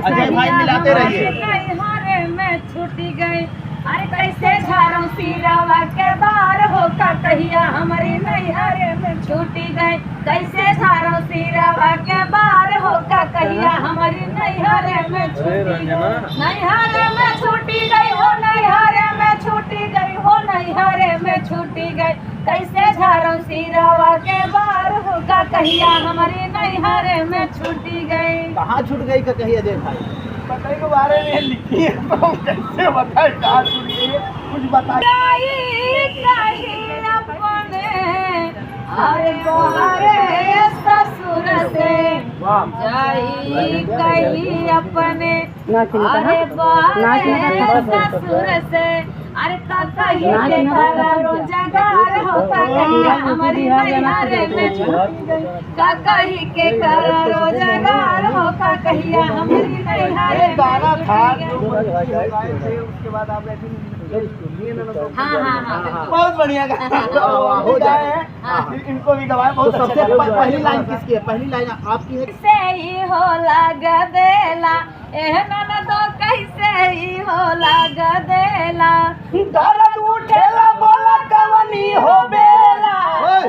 अजय भाई मिलाते रहिए। हरे में छूटी गई, अरे कैसे झाड़ू सिरवा के बार हो का कहिया हमारी नैहरे में छूटी गई, कैसे झाड़ू सिरवा के बार हो का कहिया हमारी नैहरे में छूटी गई, नैहरे में छूटी गई हो, नैहरे में छूटी गई हो, नैहरे में छूटी गई, कैसे झाड़ू सिरवा के बार हो का कहिया हमारी नैहरे में छूटी गई। कहाँ छूट गई का कहिए अजय भाई? पता के बारे में लिखी है तो कैसे बताए कहाँ छूट गई है, कुछ बताइए। अरे बाहरे ससुर से जाई कहीं अपने, अरे बाहरे ससुर से, अरे कहीं के करो जगार होता कहिया हमारी नैहरे में छूटी गई, कहीं के करो जगार होता कहिया हमारी नैहरे में गाना था छूटी जो गई। उसके बाद आपने हाँ बहुत बढ़िया गाना हो जाए हैं। फिर इनको भी गवाए बहुत तो सबसे पहली लाइन किसकी है? पहली लाइन आपकी है। कैसे ही हो लगा देला एहन तो कैसे ही हो लगा देला, दर्द उठेला बोला कवनी हो बेला,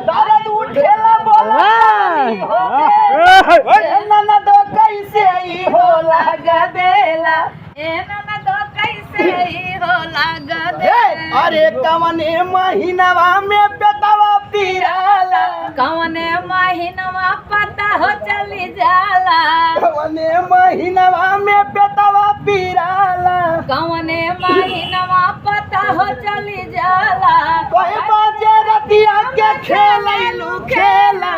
दर्द उठेला बोला कवनी हो बेला, एहन तो कैसे ही हो लगा देला, एहन तो कैसे ही हो लगा देला। अरे कवने महीनवा में बेटवा पिराला, कौने महीनवा पता हो चली जाला, कवने महीनवा में बेटवा पिराला, कौने महीनवा पता हो चली जाला, कोई बाजे रतिया के खेलैलू खेला,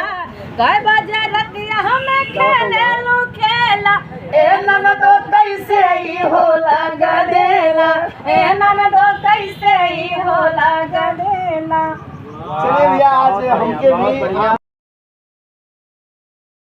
कई बजे रतिया हमें खेलेलू खेला, ए ननदो कैसे ही हो लगा देला, ए ननदो कैसे ही हो लगा देला। चलिए भैया आज हमके भी